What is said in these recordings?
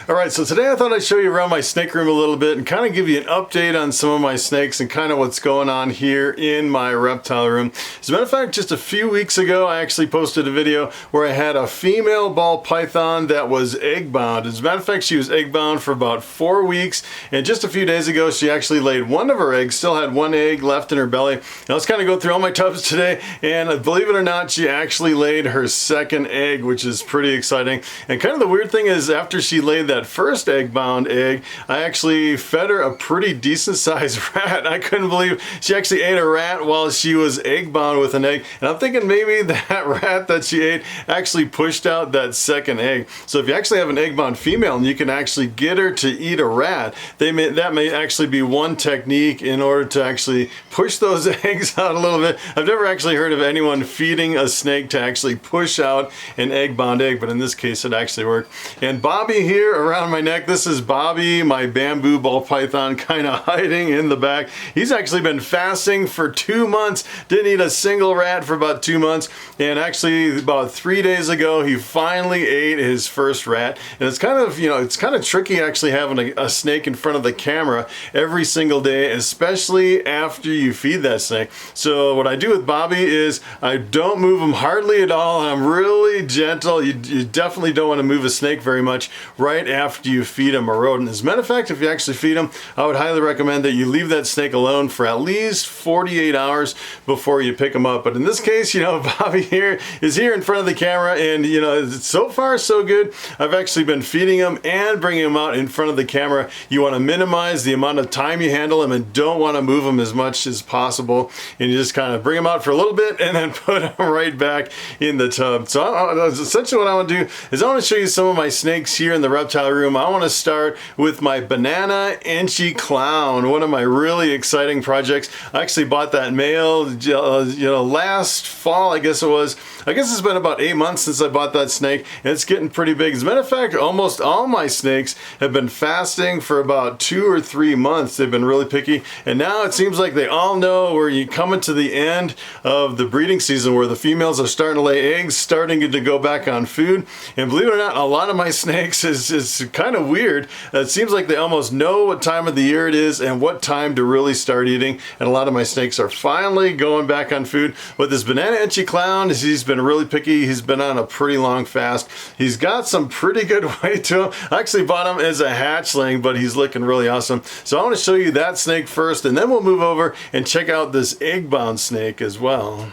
Alright, so today I thought I'd show you around my snake room a little bit and kind of give you an update on some of my snakes and kind of what's going on here in my reptile room. As a matter of fact, just a few weeks ago I actually posted a video where I had a female ball python that was egg bound. As a matter of fact, she was egg bound for about 4 weeks, and just a few days ago she actually laid one of her eggs, still had one egg left in her belly. Now let's kind of go through all my tubs today, and believe it or not, she actually laid her second egg, which is pretty exciting. And kind of the weird thing is, after she laid that first egg bound egg, I actually fed her a pretty decent sized rat. I couldn't believe she actually ate a rat while she was egg bound with an egg, and I'm thinking maybe that rat that she ate actually pushed out that second egg. So if you actually have an egg bound female and you can actually get her to eat a rat, that may actually be one technique in order to actually push those eggs out a little bit. I've never actually heard of anyone feeding a snake to actually push out an egg bound egg, but in this case it actually worked. And Bobby here around my neck, this is Bobby, my bamboo ball python, kind of hiding in the back. He's actually been fasting for 2 months, didn't eat a single rat for about 2 months, and actually about 3 days ago he finally ate his first rat. And it's kind of, it's kind of tricky actually having a snake in front of the camera every single day, especially after you feed that snake. So what I do with Bobby is I don't move him hardly at all. I'm really gentle. You definitely don't want to move a snake very much right after you feed him a rodent. As a matter of fact, if you actually feed him, I would highly recommend that you leave that snake alone for at least 48 hours before you pick him up. But in this case, Bobby here is here in front of the camera, and so far so good. I've actually been feeding him and bringing him out in front of the camera. You want to minimize the amount of time you handle him and don't want to move him as much as possible, and you just kind of bring him out for a little bit and then put him right back in the tub. So essentially what I want to do is I want to show you some of my snakes here in the reptile room. I want to start with my banana Enchi clown, one of my really exciting projects. I actually bought that male last fall, I guess it was. I guess it's been about 8 months since I bought that snake, and it's getting pretty big. As a matter of fact, almost all my snakes have been fasting for about 2 or 3 months. They've been really picky, and now it seems like they all know where you coming to the end of the breeding season, where the females are starting to lay eggs, starting to go back on food. And believe it or not, a lot of my snakes is kind of weird. It seems like they almost know what time of the year it is and what time to really start eating, and a lot of my snakes are finally going back on food. But this banana Enchi clown, he's been really picky. He's been on a pretty long fast. He's got some pretty good weight to him. I actually bought him as a hatchling, but he's looking really awesome. So I want to show you that snake first, and then we'll move over and check out this egg bound snake as well.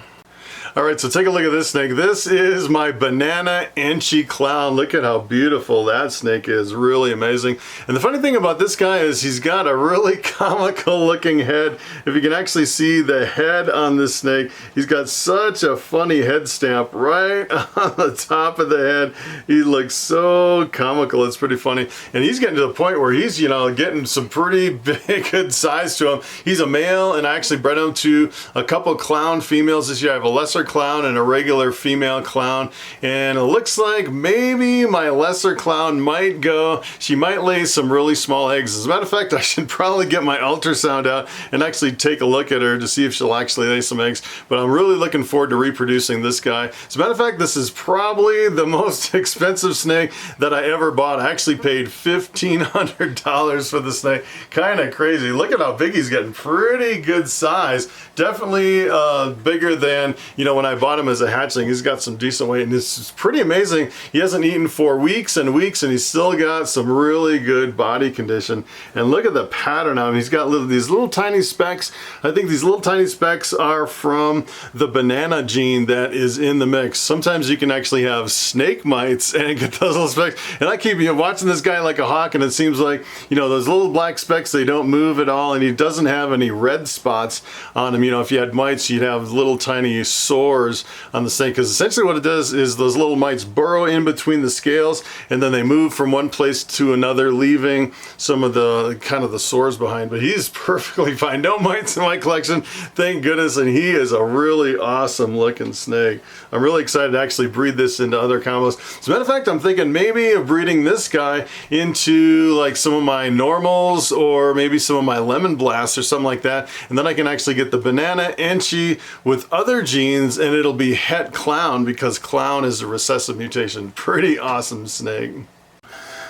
Alright, so take a look at this snake. This is my banana Enchi clown. Look at how beautiful that snake is. Really amazing. And the funny thing about this guy is he's got a really comical looking head. If you can actually see the head on this snake, he's got such a funny head stamp right on the top of the head. He looks so comical. It's pretty funny. And he's getting to the point where he's, getting some pretty big, good size to him. He's a male, and I actually bred him to a couple clown females this year. I have a lesser clown and a regular female clown, and it looks like maybe my lesser clown might go. She might lay some really small eggs. As a matter of fact, I should probably get my ultrasound out and actually take a look at her to see if she'll actually lay some eggs. But I'm really looking forward to reproducing this guy. As a matter of fact, this is probably the most expensive snake that I ever bought. I actually paid $1,500 for the snake. Kind of crazy. Look at how big he's getting. Pretty good size. Definitely bigger than, when I bought him as a hatchling. He's got some decent weight, and this is pretty amazing. He hasn't eaten for weeks and weeks, and he's still got some really good body condition. And look at the pattern on him. He's got these little tiny specks. I think these little tiny specks are from the banana gene that is in the mix. Sometimes you can actually have snake mites and get those little specks. And I keep watching this guy like a hawk, and it seems like, those little black specks, they don't move at all, and he doesn't have any red spots on him. If you had mites, you'd have little tiny sores on the snake, because essentially what it does is those little mites burrow in between the scales, and then they move from one place to another, leaving some of the the sores behind. But he's perfectly fine. No mites in my collection, thank goodness, and he is a really awesome looking snake. I'm really excited to actually breed this into other combos. As a matter of fact, I'm thinking maybe of breeding this guy into like some of my normals, or maybe some of my lemon blasts or something like that, and then I can actually get the banana Enchi with other genes, and it'll be Het clown, because clown is a recessive mutation. Pretty awesome snake.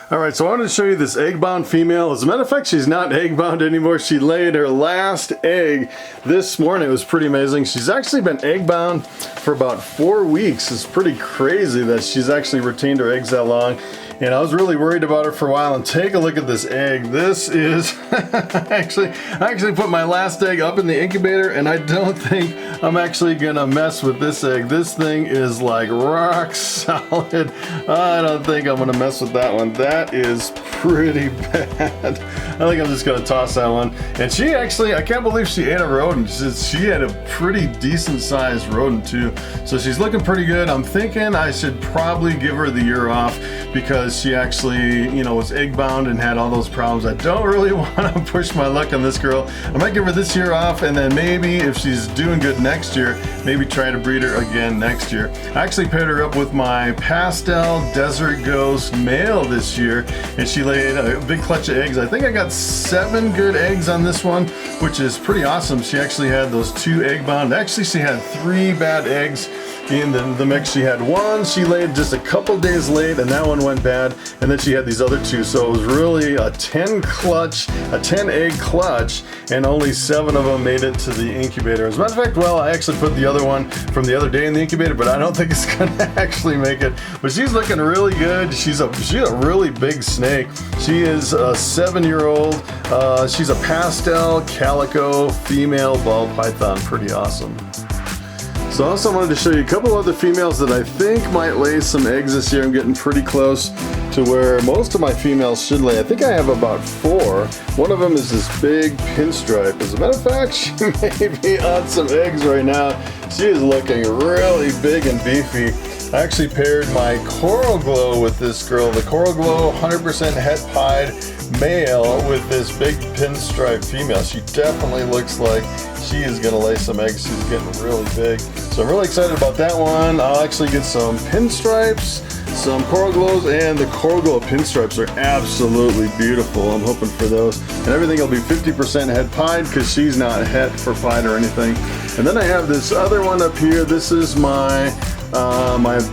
All right, so I wanted to show you this egg-bound female. As a matter of fact, she's not egg-bound anymore. She laid her last egg this morning. It was pretty amazing. She's actually been egg-bound for about 4 weeks. It's pretty crazy that she's actually retained her eggs that long. And I was really worried about her for a while. And take a look at this egg. This is I actually put my last egg up in the incubator, and I don't think I'm actually gonna mess with this egg. This thing is like rock solid. I don't think I'm gonna mess with that one. That is pretty bad. I think I'm just gonna toss that one. And she actually, I can't believe she ate a rodent. She had a pretty decent sized rodent too. So she's looking pretty good. I'm thinking I should probably give her the year off because she actually, you know, was egg bound and had all those problems. I don't really want to push my luck on this girl. I might give her this year off, and then maybe if she's doing good next year, maybe try to breed her again next year. I actually paired her up with my pastel desert ghost male this year, and she laid a big clutch of eggs. I think I got 7 good eggs on this one, which is pretty awesome. She actually had those 2 egg bound. Actually, she had 3 bad eggs in the mix. She had 1 she laid just a couple days late, and that one went bad, and then she had these other 2, so it was really a 10 egg clutch, and only 7 of them made it to the incubator. As a matter of fact, well, I actually put the other one from the other day in the incubator, but I don't think it's gonna actually make it. But she's looking really good. She's a really big snake. She is a 7-year-old. She's a pastel calico female ball python. Pretty awesome. So I also wanted to show you a couple other females that I think might lay some eggs this year. I'm getting pretty close to where most of my females should lay. I think I have about 4. One of them is this big pinstripe. As a matter of fact, she may be on some eggs right now. She is looking really big and beefy. I actually paired my Coral Glow with this girl. The Coral Glow 100% het pied male with this big pinstripe female. She definitely looks like she is gonna lay some eggs. She's getting really big. So I'm really excited about that one. I'll actually get some pinstripes, some Coral Glows, and the Coral Glow pinstripes are absolutely beautiful. I'm hoping for those. And everything will be 50% het pied because she's not het for pied or anything. And then I have this other one up here. This is my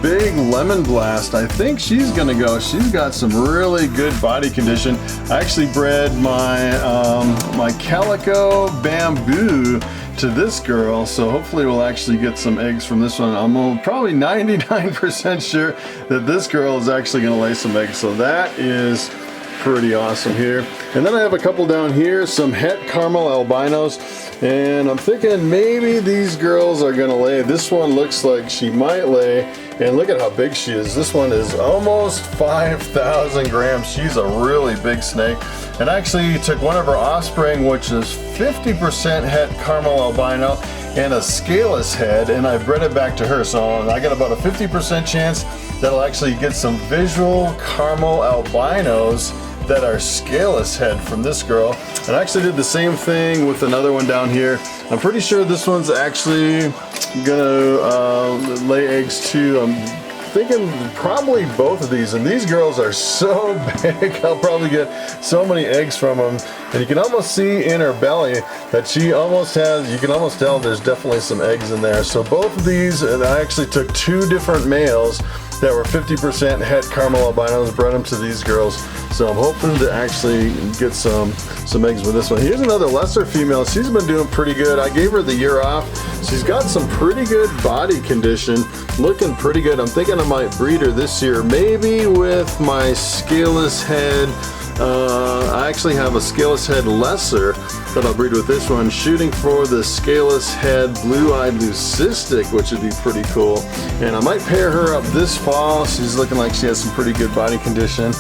big lemon blast. I think she's gonna go. She's got some really good body condition. I actually bred my calico bamboo to this girl, so hopefully we'll actually get some eggs from this one. I'm probably 99% sure that this girl is actually gonna lay some eggs, so that is pretty awesome here. And then I have a couple down here, some het caramel albinos, and I'm thinking maybe these girls are gonna lay. This one looks like she might lay, and look at how big she is. This one is almost 5,000 grams. She's a really big snake. And I actually took one of her offspring, which is 50% het caramel albino and a scaleless head, and I bred it back to her. So I got about a 50% chance that I'll actually get some visual caramel albinos that are scaleless head from this girl. And I actually did the same thing with another one down here. I'm pretty sure this one's actually gonna lay eggs too. I'm thinking probably both of these, and these girls are so big. I'll probably get so many eggs from them. And you can almost see in her belly that she almost has, you can almost tell there's definitely some eggs in there. So both of these, and I actually took 2 different males that were 50% het caramel albinos, bred them to these girls. So I'm hoping to actually get some eggs with this one. Here's another lesser female. She's been doing pretty good. I gave her the year off. She's got some pretty good body condition, looking pretty good. I'm thinking I might breed her this year, maybe with my scaleless head. I actually have a scaleless head lesser that I'll breed with this one, shooting for the scaleless head blue-eyed leucistic, which would be pretty cool. And I might pair her up this fall. She's looking like she has some pretty good body condition.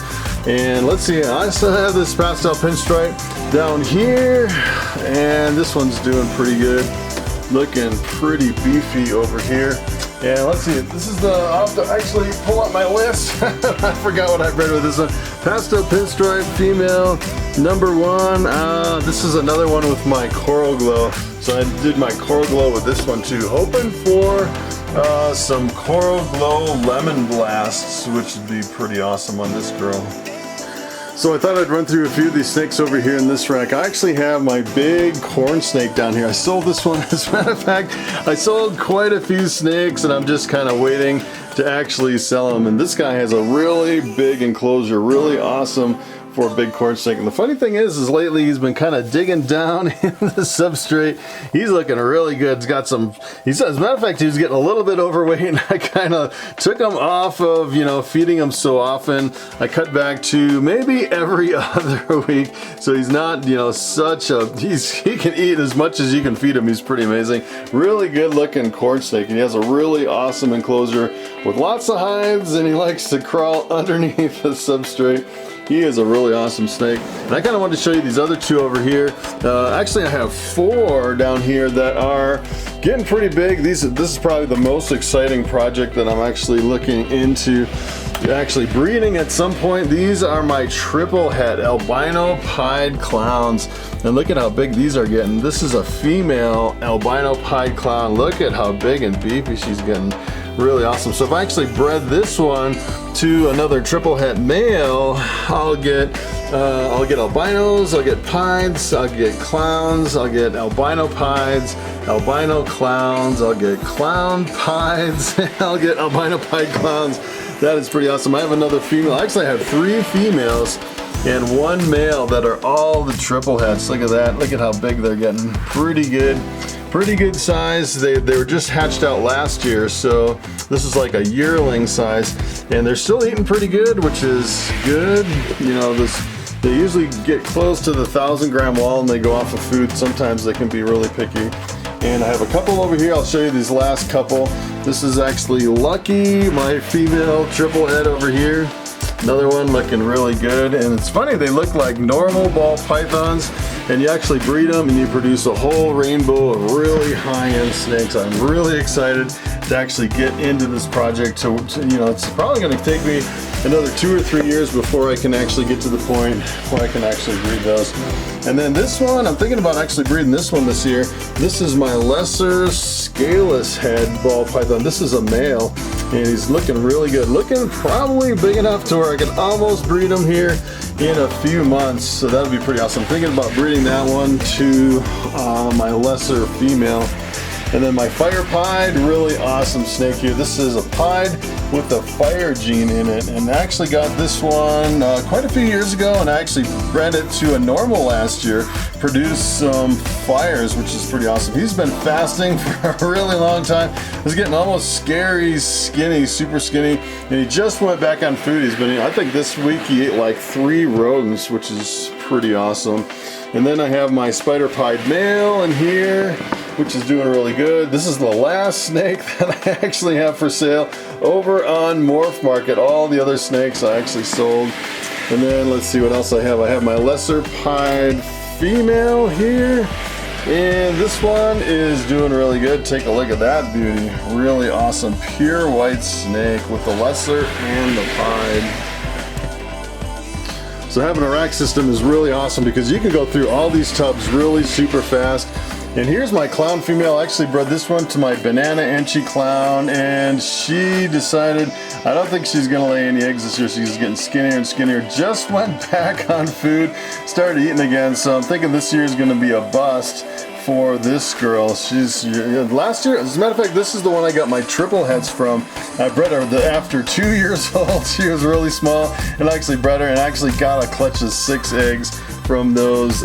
And let's see, I still have this pastel pinstripe down here, and this one's doing pretty good. Looking pretty beefy over here. And let's see, this is I'll have to actually pull up my list. I forgot what I bred with this one. Pastel pinstripe female, number 1. This is another one with my Coral Glow. So I did my Coral Glow with this one too. Hoping for some Coral Glow lemon blasts, which would be pretty awesome on this girl. So I thought I'd run through a few of these snakes over here in this rack. I actually have my big corn snake down here. I sold this one. As a matter of fact, I sold quite a few snakes, and I'm just kind of waiting to actually sell them. And this guy has a really big enclosure, really awesome for a big corn snake. And the funny thing is lately he's been kind of digging down in the substrate. He's looking really good. He's got some, as a matter of fact, he was getting a little bit overweight, and I kind of took him off of, you know, feeding him so often. I cut back to maybe every other week. So he's not, you know, such a, he can eat as much as you can feed him. He's pretty amazing. Really good looking corn snake, and he has a really awesome enclosure with lots of hides, and he likes to crawl underneath the substrate. He is a really awesome snake. And I kind of wanted to show you these other two over here. Actually, I have 4 down here that are getting pretty big. This is probably the most exciting project that I'm actually looking into actually breeding at some point. These are my triple het albino pied clowns. And look at how big these are getting. This is a female albino pied clown. Look at how big and beefy she's getting. Really awesome. So if I actually bred this one to another triple het male, I'll get albinos, I'll get pieds, I'll get clowns, I'll get albino pieds, albino clowns, I'll get clown pieds, I'll get albino pied clowns. That is pretty awesome. I have another female. Actually, I have 3 females and 1 male that are all the triple hets. Look at that. Look at how big they're getting. Pretty good. Pretty good size. They were just hatched out last year, so this is like a yearling size, and they're still eating pretty good, which is good. You know, they usually get close to the 1,000-gram wall and they go off of food. Sometimes they can be really picky. And I have a couple over here. I'll show you these last couple. This is actually Lucky, my female triple het over here. Another one looking really good, and it's funny, they look like normal ball pythons, and you actually breed them and you produce a whole rainbow of really high-end snakes. I'm really excited to actually get into this project. So, you know, it's probably going to take me another 2 or 3 years before I can actually get to the point where I can actually breed those. And then this one, I'm thinking about actually breeding this one this year. This is my lesser scaleless head ball python. This is a male, and he's looking really good. Looking probably big enough to where I can almost breed him here in a few months. So that would be pretty awesome. I'm thinking about breeding that one to my lesser female. And then my fire pied, really awesome snake here. This is a pied with a fire gene in it, and I actually got this one quite a few years ago, and I actually bred it to a normal last year, produced some fires, which is pretty awesome. He's been fasting for a really long time. He's getting almost scary skinny, super skinny, and he just went back on food. He's been eating, I think this week he ate like 3 rodents, which is pretty awesome. And then I have my spider pied male in here, which is doing really good. This is the last snake that I actually have for sale over on Morphmarket. All the other snakes I actually sold. And then let's see what else I have. I have my lesser pied female here, and this one is doing really good. Take a look at that beauty. Really awesome, pure white snake with the lesser and the pied. So having a rack system is really awesome because you can go through all these tubs really super fast. And here's my clown female. I actually bred this one to my banana enchi clown, and she decided, I don't think she's gonna lay any eggs this year. She's getting skinnier and skinnier. Just went back on food, started eating again. So I'm thinking this year is gonna be a bust for this girl. She's, last year, as a matter of fact, this is the one I got my triple hets from. I bred her after 2 years old. She was really small, and I actually bred her and actually got a clutch of 6 eggs from those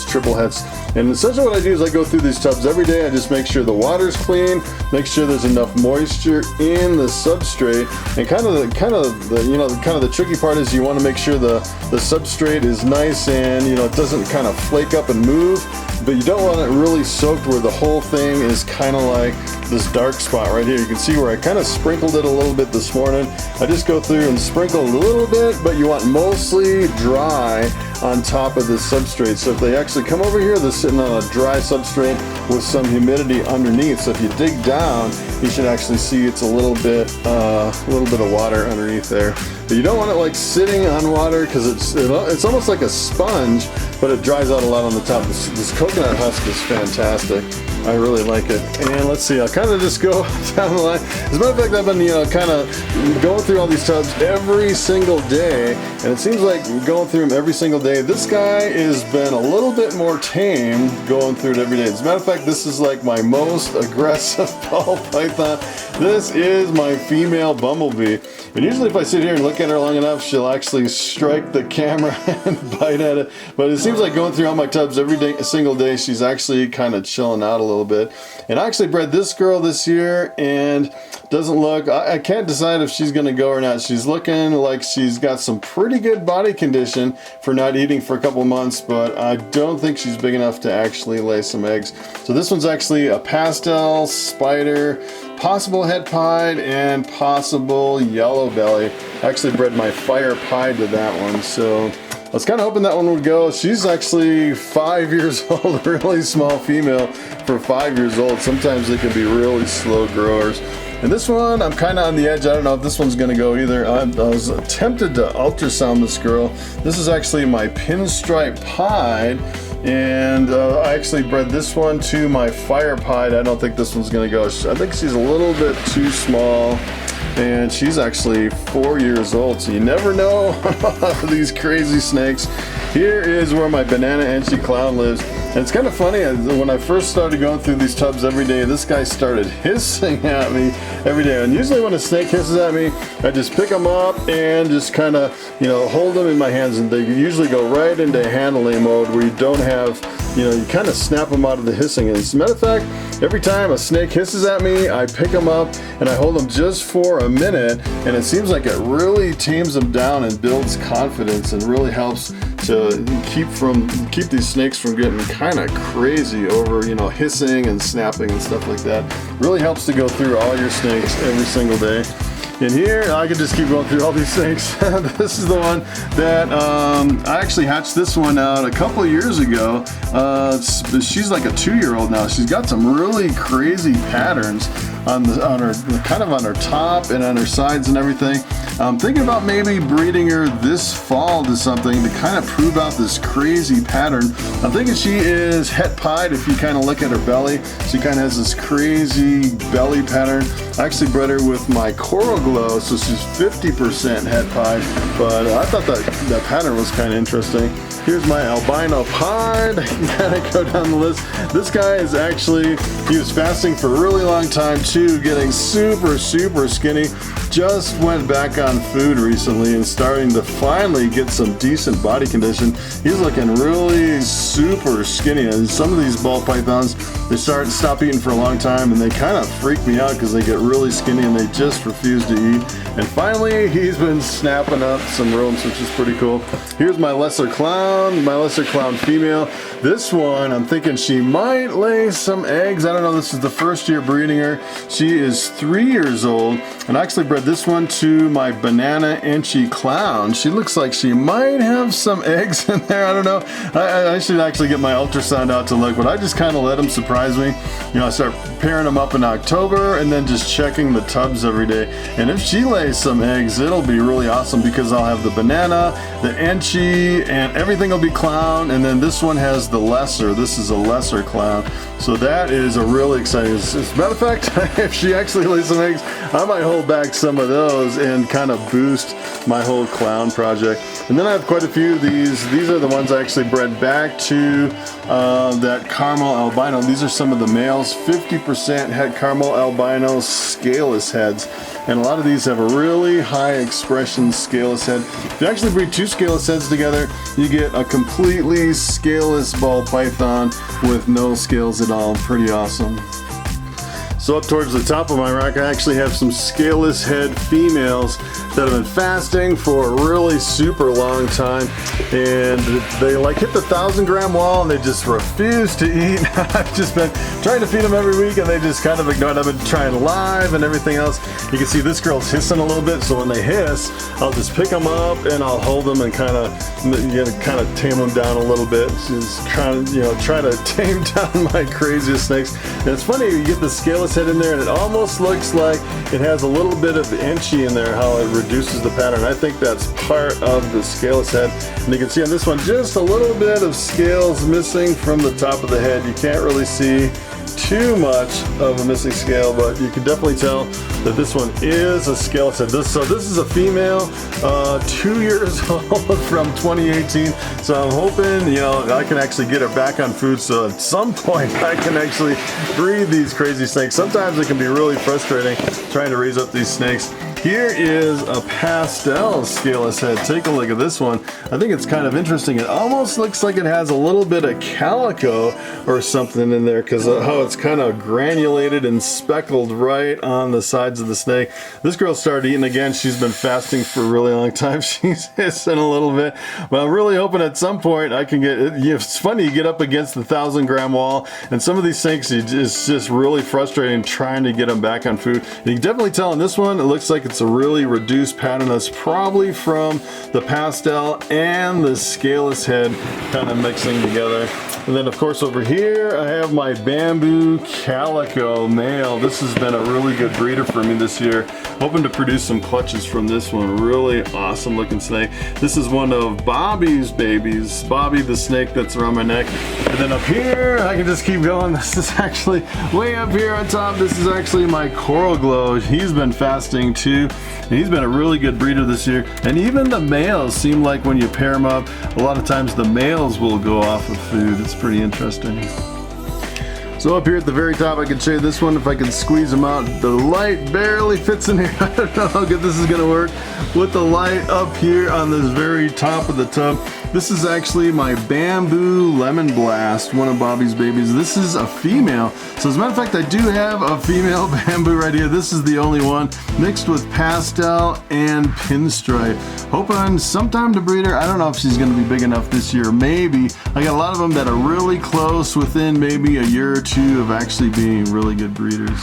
triple hets. And essentially what I do is I go through these tubs every day. I just make sure the water's clean, make sure there's enough moisture in the substrate, and kind of the tricky part is you want to make sure the substrate is nice and, you know, it doesn't kind of flake up and move, but you don't want it really soaked where the whole thing is kind of like this dark spot right here. You can see where I kind of sprinkled it a little bit this morning. I just go through and sprinkle a little bit, but you want mostly dry on top of this substrate. So if they actually come over here, they're sitting on a dry substrate with some humidity underneath. So if you dig down, you should actually see it's a little bit of water underneath there. But you don't want it like sitting on water because it's almost like a sponge, but it dries out a lot on the top. This coconut husk is fantastic. I really like it. And let's see, I'll kind of just go down the line. As a matter of fact, I've been, kind of going through all these tubs every single day, and it seems like going through them every single day. This guy has been a little bit more tame going through it every day. As a matter of fact, this is like my most aggressive ball python. This is my female bumblebee. And usually if I sit here and look at her long enough, she'll actually strike the camera and bite at it. But it seems like going through all my tubs every day, single day, she's actually kind of chilling out a little bit. And I actually bred this girl this year, and doesn't look, I can't decide if she's gonna go or not. She's looking like she's got some pretty good body condition for not eating for a couple months, but I don't think she's big enough to actually lay some eggs. So this one's actually a pastel spider, possible het pied, and possible yellow belly. I actually bred my fire pied to that one, so I was kind of hoping that one would go. She's actually 5 years old, a really small female for 5 years old. Sometimes they can be really slow growers. And this one, I'm kind of on the edge. I don't know if this one's going to go either. I was tempted to ultrasound this girl. This is actually my pinstripe pied, and I actually bred this one to my fire pied. I don't think this one's going to go. I think she's a little bit too small, and she's actually 4 years old, so you never know these crazy snakes. Here is where my banana Enchi clown lives. And it's kind of funny, when I first started going through these tubs every day, this guy started hissing at me every day. And usually when a snake hisses at me, I just pick them up and just kind of, hold them in my hands. And they usually go right into handling mode where you don't have, you kind of snap them out of the hissing. And as a matter of fact, every time a snake hisses at me, I pick them up and I hold them just for a minute. And it seems like it really tames them down and builds confidence and really helps to keep these snakes from getting kind of crazy over, hissing and snapping and stuff like that. Really helps to go through all your snakes every single day. And here, I could just keep going through all these snakes. This is the one that I actually hatched this one out a couple of years ago. She's like a 2-year-old now. She's got some really crazy patterns on her top and on her sides and everything. I'm thinking about maybe breeding her this fall to something to kind of prove out this crazy pattern. I'm thinking she is het pied. If you kind of look at her belly, she kind of has this crazy belly pattern. I actually bred her with my coral glow, so she's 50% het pied, but I thought that pattern was kind of interesting. Here's my albino pied. I can kind of go down the list. This guy is actually, he was fasting for a really long time too, getting super skinny. Just went back on food recently and starting to finally get some decent body condition. He's looking really super skinny, and some of these ball pythons, they stop eating for a long time and they kind of freak me out because they get really skinny and they just refuse to eat. And finally, he's been snapping up some rooms, which is pretty cool. Here's my lesser clown female. This one, I'm thinking she might lay some eggs. I don't know, this is the first year breeding her. She is 3 years old, and I actually bred this one to my banana Enchi clown. She looks like she might have some eggs in there. I don't know. I should actually get my ultrasound out to look, but I just kind of let them surprise me. I start pairing them up in October and then just checking the tubs every day. And if she lays some eggs, it'll be really awesome because I'll have the banana, the Enchi, and everything will be clown. And then this one has the lesser. This is a lesser clown. So that is a really exciting. As a matter of fact, if she actually lays some eggs, I might hold back some of those and kind of boost my whole clown project. And then I have quite a few of these. These are the ones I actually bred back to that caramel albino. These are some of the males, 50% het caramel albino scaleless heads. And a lot of these have a really high expression scaleless head. If you actually breed two scaleless heads together, you get a completely scaleless ball python with no scales at all. Pretty awesome. So up towards the top of my rack, I actually have some scaleless head females that have been fasting for a really super long time, and they like hit the 1,000-gram wall and they just refuse to eat. I've just been trying to feed them every week and they just kind of ignore it. I've been trying live and everything else. You can see this girl's hissing a little bit, so when they hiss, I'll just pick them up and I'll hold them and kind of tame them down a little bit. She's trying to, try to tame down my craziest snakes. And it's funny, you get the scaleless head in there and it almost looks like it has a little bit of Enchi in there, how it reduces the pattern. I think that's part of the scaleless head. And you can see on this one, just a little bit of scales missing from the top of the head. You can't really see too much of a missing scale, but you can definitely tell that this one is a scaleless head. So this is a female, 2 years old from 2018. So I'm hoping, you know, I can actually get her back on food. So at some point I can actually breed these crazy snakes. Sometimes it can be really frustrating trying to raise up these snakes. Here is a pastel scaleless head. Take a look at this one. I think it's kind of interesting. It almost looks like it has a little bit of calico or something in there because of how it's kind of granulated and speckled right on the sides of the snake. This girl started eating again. She's been fasting for a really long time. She's hissing a little bit. But I'm really hoping at some point I can get it. It's funny, you get up against the 1,000-gram wall, and some of these snakes, it's just really frustrating trying to get them back on food. And you can definitely tell on this one, it looks like it's a really reduced pattern. That's probably from the pastel and the scaleless head kind of mixing together. And then of course over here I have my bamboo calico male. This has been a really good breeder for me this year. Hoping to produce some clutches from this one. Really awesome looking snake. This is one of Bobby's babies. Bobby the snake that's around my neck. And then up here, I can just keep going. This is actually way up here on top. This is actually my coral glow. He's been fasting too. And he's been a really good breeder this year. And even the males seem like when you pair them up, a lot of times the males will go off of food. It's pretty interesting. So up here at the very top, I can show you this one if I can squeeze them out. The light barely fits in here. I don't know how good this is gonna work with the light up here on this very top of the tub. This is actually my bamboo lemon blast, one of Bobby's babies. This is a female. So as a matter of fact, I do have a female bamboo right here. This is the only one, mixed with pastel and pinstripe. Hoping sometime to breed her. I don't know if she's gonna be big enough this year, maybe. I got a lot of them that are really close, within maybe a year or two of actually being really good breeders.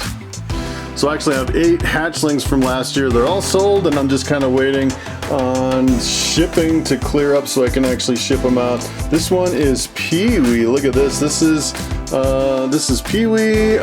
So I actually have 8 hatchlings from last year. They're all sold, and I'm just kind of waiting on shipping to clear up so I can actually ship them out. This one is Pee-wee. Look at this. This is Pee-wee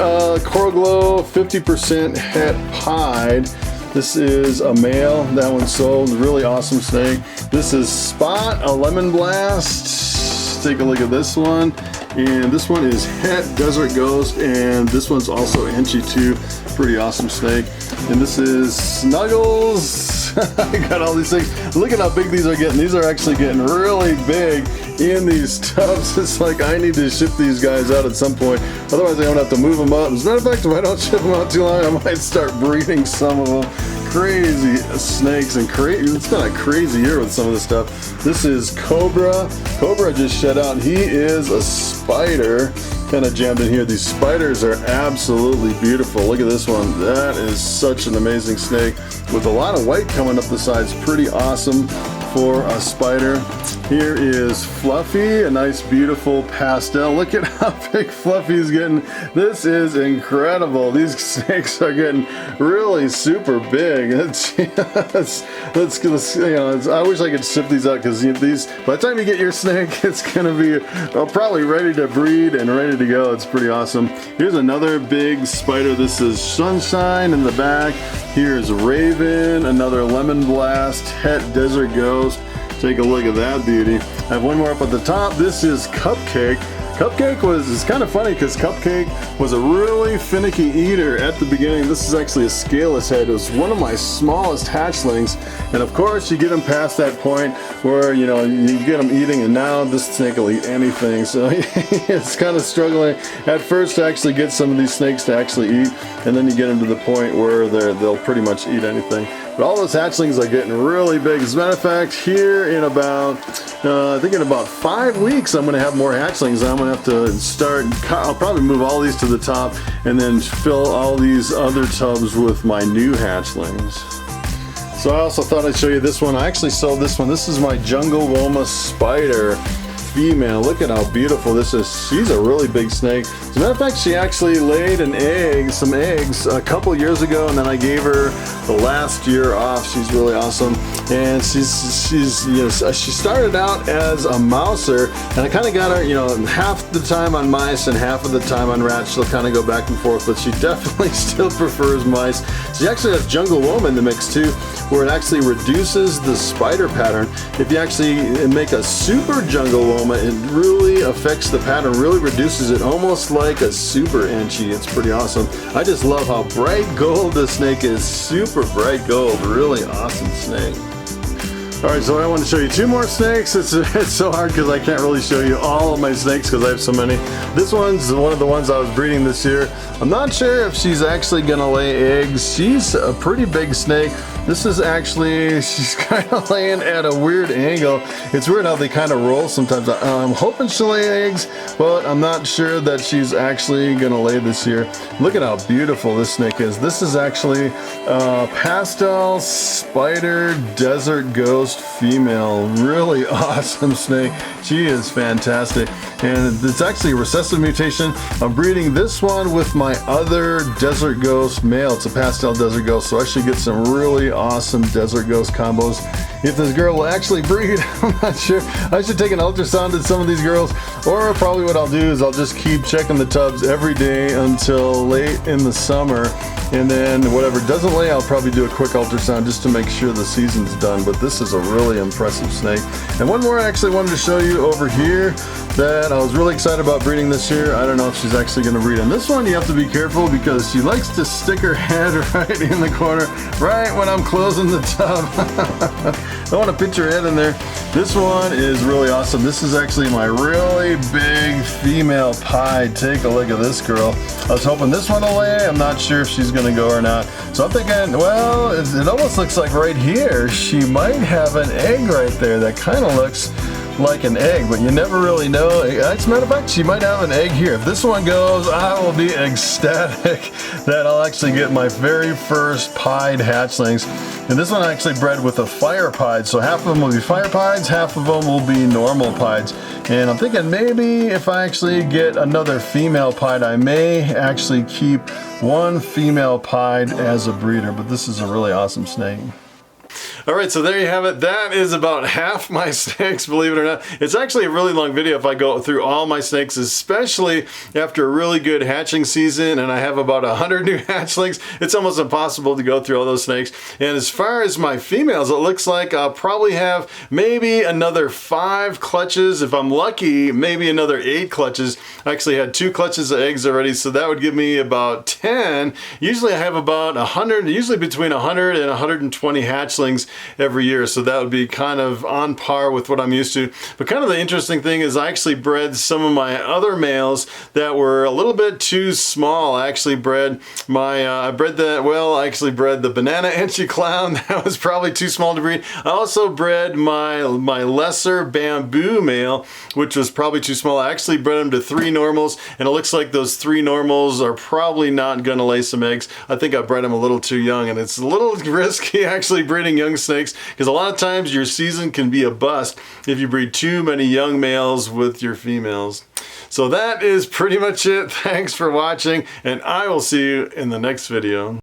Coral Glow 50% het pied. This is a male. That one's sold. Really awesome snake. This is Spot, a lemon blast. Take a look at this one. And this one is Het Desert Ghost, and this one's also Henchy too. Pretty awesome snake. And this is Snuggles. I got all these things. Look at how big these are getting. These are actually getting really big in these tubs. It's like I need to ship these guys out at some point. Otherwise I don't have to move them up. As a matter of fact, if I don't ship them out too long, I might start breeding some of them. Crazy snakes, and it's been a crazy year with some of this stuff. This is Cobra. Cobra just shed out. He is a spider. Kind of jammed in here. These spiders are absolutely beautiful. Look at this one. That is such an amazing snake with a lot of white coming up the sides. Pretty awesome for a spider. Here is Fluffy, a nice beautiful pastel. Look at how big Fluffy's getting. This is incredible. These snakes are getting really super big. Let's you know, I wish I could ship these out, because these, by the time you get your snake, it's gonna be probably ready to breed and ready to go. It's pretty awesome. Here's another big spider. This is Sunshine in the back. Here's Raven, another lemon blast, Het Desert Ghost. Take a look at that beauty. I have one more up at the top. This is Cupcake. Cupcake is kind of funny because Cupcake was a really finicky eater at the beginning. This is actually a scaleless head. It was one of my smallest hatchlings. And of course, you get them past that point where, you know, you get them eating, and now this snake will eat anything. So it's kind of struggling at first to actually get some of these snakes to actually eat. And then you get them to the point where they'll pretty much eat anything. But all those hatchlings are getting really big. As a matter of fact, here in about, I think in about 5 weeks, I'm going to have more hatchlings. I'm going to have to start, I'll probably move all these to the top and then fill all these other tubs with my new hatchlings. So I also thought I'd show you this one. I actually sold this one. This is my Jungle Wilma spider. female. Look at how beautiful this is. She's a really big snake. As a matter of fact, she actually laid an egg, some eggs, a couple years ago, and then I gave her the last year off. She's really awesome, and she's you know, she started out as a mouser, and I kind of got her, you know, half the time on mice and half of the time on rats. She'll kind of go back and forth, but she definitely still prefers mice. She actually has jungle Wilma in the mix too, where it actually reduces the spider pattern. If you actually make a super jungle Wilma, it really affects the pattern, really reduces it, almost like a super Chee. It's pretty awesome. I just love how bright gold this snake is. Super bright gold, really awesome snake. Alright, so I want to show you two more snakes. It's so hard because I can't really show you all of my snakes because I have so many. This one's one of the ones I was breeding this year. I'm not sure if she's actually going to lay eggs. She's a pretty big snake. This is actually, she's kind of laying at a weird angle. It's weird how they kind of roll sometimes. I'm hoping she'll lay eggs, but I'm not sure that she's actually going to lay this year. Look at how beautiful this snake is. This is actually a pastel spider desert ghost female. Really awesome snake. She is fantastic. And it's actually a recessive mutation. I'm breeding this one with my other desert ghost male. It's a pastel desert ghost, so I should get some really awesome desert ghost combos. If this girl will actually breed, I'm not sure. I should take an ultrasound at some of these girls, or probably what I'll do is I'll just keep checking the tubs every day until late in the summer, and then whatever doesn't lay, I'll probably do a quick ultrasound just to make sure the season's done. But this is a really impressive snake. And one more I actually wanted to show you over here that I was really excited about breeding this year. I don't know if she's actually going to breed. And this one you have to be careful because she likes to stick her head right in the corner, right when I'm closing the tub. I want to pitch her head in there. This one is really awesome. This is actually my really big female pied. Take a look at this girl. I was hoping this one will lay. I'm not sure if she's going to go or not. So I'm thinking, well, it almost looks like right here she might have an egg right there that kind of looks like an egg, but you never really know. As a matter of fact, she might have an egg here. If this one goes, I will be ecstatic that I'll actually get my very first pied hatchlings. And this one actually bred with a fire pied, so half of them will be fire pieds, half of them will be normal pieds. And I'm thinking maybe if I actually get another female pied, I may actually keep one female pied as a breeder, but this is a really awesome snake. Alright, so there you have it. That is about half my snakes, believe it or not. It's actually a really long video if I go through all my snakes, especially after a really good hatching season, and I have about 100 new hatchlings. It's almost impossible to go through all those snakes. And as far as my females, it looks like I'll probably have maybe another 5 clutches. If I'm lucky, maybe another 8 clutches. I actually had 2 clutches of eggs already, so that would give me about 10. Usually I have about 100, usually between 100 and 120 hatchlings every year, so that would be kind of on par with what I'm used to. But kind of the interesting thing is I actually bred some of my other males that were a little bit too small. I actually bred my, I actually bred the banana Enchi clown. That was probably too small to breed. I also bred my lesser bamboo male, which was probably too small. I actually bred them to 3 normals, and it looks like those 3 normals are probably not gonna lay some eggs. I think I bred them a little too young, and it's a little risky actually breeding young snakes, because a lot of times your season can be a bust if you breed too many young males with your females. So that is pretty much it. Thanks for watching, and I will see you in the next video.